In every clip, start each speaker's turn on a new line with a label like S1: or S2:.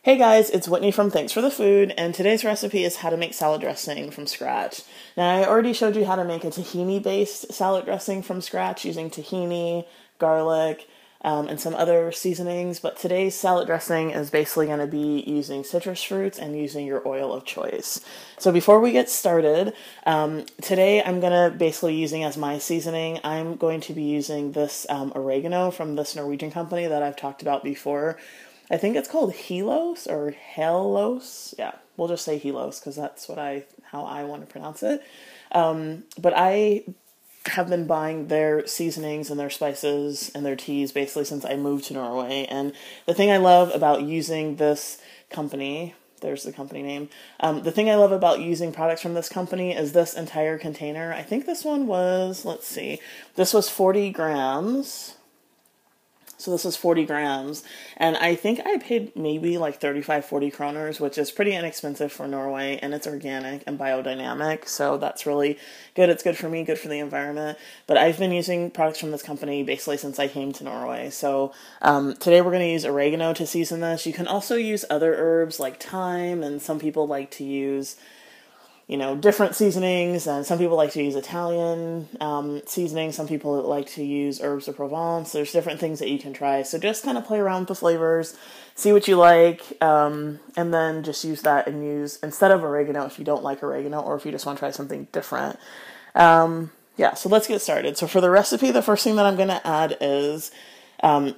S1: Hey guys, it's Whitney from Thanks for the Food, and today's recipe is how to make salad dressing from scratch. Now, I already showed you how to make a tahini-based salad dressing from scratch using tahini, garlic, and some other seasonings, but today's salad dressing is basically going to be using citrus fruits and using your oil of choice. So before we get started, today I'm going to basically using as my seasoning, I'm going to be using this oregano from this Norwegian company that I've talked about before. I think it's called Helos or Helos. Yeah, we'll just say Helos because that's how I want to pronounce it. But I have been buying their seasonings and their spices and their teas basically since I moved to Norway. And the thing I love about using this company, there's the company name. The thing I love about using products from this company is this entire container. I think this one was, let's see, this was 40 grams. So this is 40 grams, and I think I paid maybe like 35, 40 kroners, which is pretty inexpensive for Norway, and it's organic and biodynamic, so that's really good. It's good for me, good for the environment, but I've been using products from this company basically since I came to Norway. So today we're going to use oregano to season this. You can also use other herbs like thyme, and some people like to use different seasonings, and some people like to use Italian seasoning. Some people like to use herbs de Provence. There's different things that you can try. So just kind of play around with the flavors, see what you like, and then just use that and use, instead of oregano, if you don't like oregano or if you just want to try something different. Yeah, so let's get started. So for the recipe, the first thing that I'm going to add is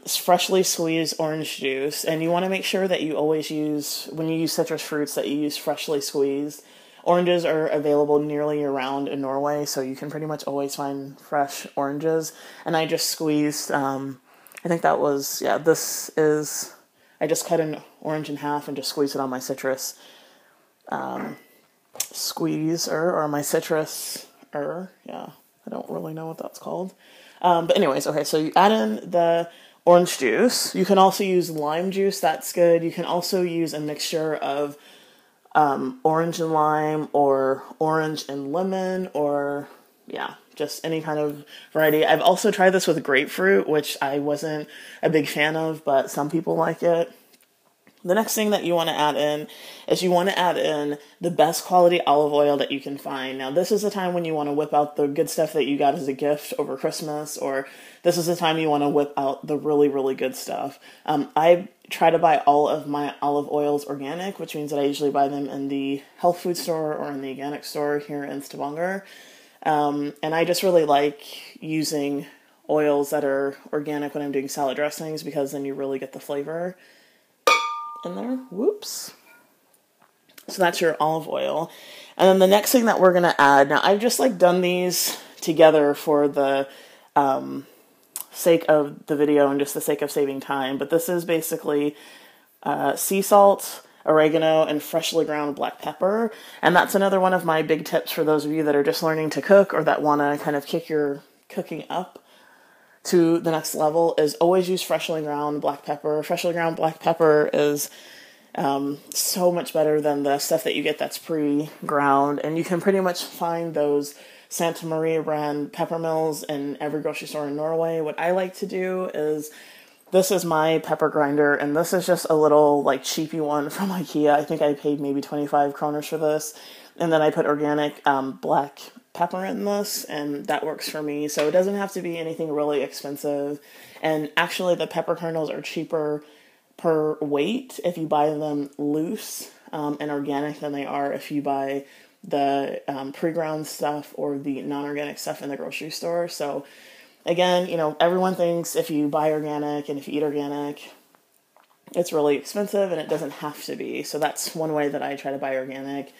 S1: freshly squeezed orange juice. And you want to make sure that you always use, when you use citrus fruits, that you use freshly squeezed. Oranges are available nearly year-round in Norway, so you can pretty much always find fresh oranges. And I just squeezed, I think that was, yeah, I just cut an orange in half and just squeezed it on my citrus squeezer, or my citrus-er, yeah, I don't really know what that's called. But anyways, okay, so you add in the orange juice. You can also use lime juice, that's good. You can also use a mixture of orange and lime, or orange and lemon, or yeah, just any kind of variety. I've also tried this with grapefruit, which I wasn't a big fan of, but some people like it. The next thing that you want to add in is you want to add in the best quality olive oil that you can find. Now, this is the time when you want to whip out the good stuff that you got as a gift over Christmas, or this is the time you want to whip out the really, really good stuff. I try to buy all of my olive oils organic, which means that I usually buy them in the health food store or in the organic store here in Stavanger. And I just really like using oils that are organic when I'm doing salad dressings, because then you really get the flavor in there. Whoops. So that's your olive oil. And then the next thing that we're going to add, now I've just done these together for the sake of the video and just the sake of saving time, but this is basically sea salt, oregano, and freshly ground black pepper. And that's another one of my big tips for those of you that are just learning to cook, or that want to kind of kick your cooking up to the next level, is always use freshly ground black pepper. Freshly ground black pepper is so much better than the stuff that you get that's pre-ground, and you can pretty much find those Santa Maria brand pepper mills in every grocery store in Norway. What I like to do is, this is my pepper grinder, and this is just a little cheapy one from IKEA. I think I paid maybe 25 kroners for this, and then I put organic black pepper in this, and that works for me. So it doesn't have to be anything really expensive, and actually the pepper kernels are cheaper per weight if you buy them loose and organic than they are if you buy the pre-ground stuff or the non-organic stuff in the grocery store. So again, everyone thinks if you buy organic and if you eat organic, it's really expensive, and it doesn't have to be. So that's one way that I try to buy organic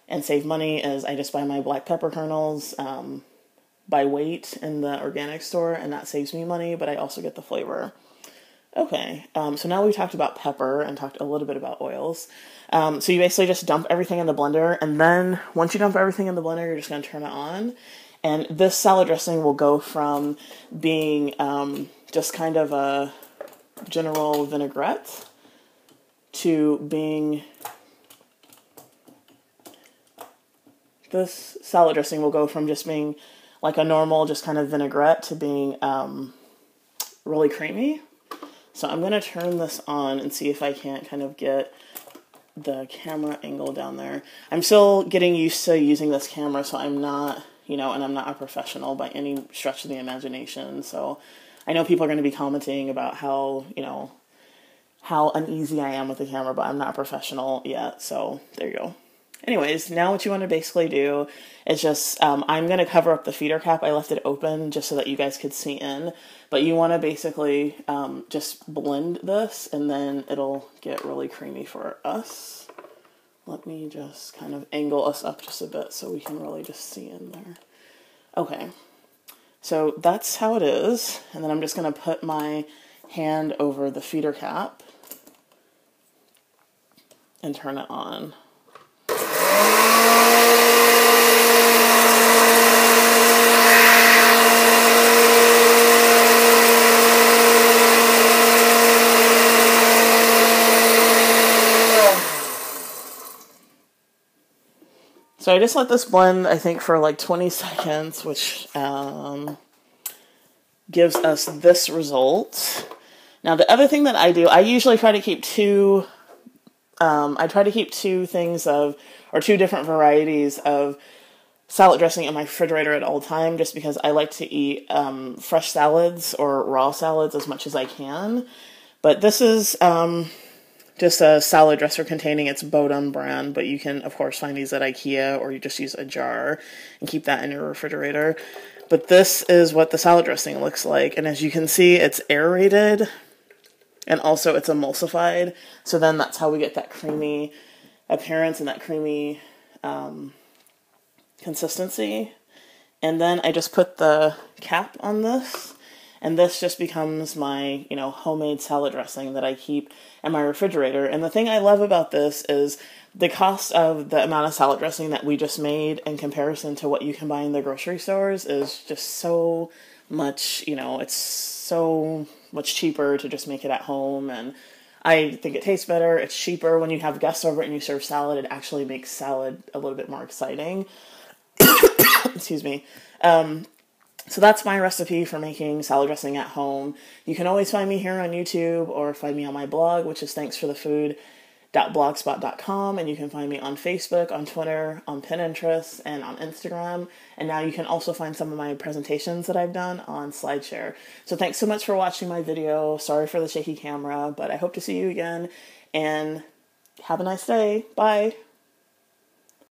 S1: and save money, is I just buy my black pepper kernels by weight in the organic store, and that saves me money, but I also get the flavor. Okay, so now we've talked about pepper and talked a little bit about oils. So you basically just dump everything in the blender, and then once you dump everything in the blender, you're just going to turn it on. And this salad dressing will go from being just kind of a general vinaigrette to being, this salad dressing will go from just being like a normal, just kind of vinaigrette, to being really creamy. So I'm going to turn this on and see if I can't kind of get the camera angle down there. I'm still getting used to using this camera, so I'm not, and I'm not a professional by any stretch of the imagination. So I know people are going to be commenting about how, how uneasy I am with the camera, but I'm not a professional yet. So there you go. Anyways, now what you want to basically do is just, I'm going to cover up the feeder cap. I left it open just so that you guys could see in. But you want to basically just blend this, and then it'll get really creamy for us. Let me just kind of angle us up just a bit so we can really just see in there. Okay, so that's how it is. And then I'm just going to put my hand over the feeder cap and turn it on. So I just let this blend, I think, for like 20 seconds, which gives us this result. Now, the other thing that I do, I usually try to keep two things of, or two different varieties of salad dressing in my refrigerator at all time, just because I like to eat fresh salads or raw salads as much as I can. But this is just a salad dresser containing its Bodum brand, but you can, of course, find these at IKEA, or you just use a jar and keep that in your refrigerator. But this is what the salad dressing looks like, and as you can see, it's aerated, and also it's emulsified, so then that's how we get that creamy appearance and that creamy consistency. And then I just put the cap on this, and this just becomes my, homemade salad dressing that I keep in my refrigerator. And the thing I love about this is the cost of the amount of salad dressing that we just made in comparison to what you can buy in the grocery stores is just so much, it's so much cheaper to just make it at home. And I think it tastes better. It's cheaper. When you have guests over and you serve salad, it actually makes salad a little bit more exciting. Excuse me. So that's my recipe for making salad dressing at home. You can always find me here on YouTube or find me on my blog, which is thanksforthefood.blogspot.com. And you can find me on Facebook, on Twitter, on Pinterest, and on Instagram. And now you can also find some of my presentations that I've done on SlideShare. So thanks so much for watching my video. Sorry for the shaky camera, but I hope to see you again. And have a nice day. Bye.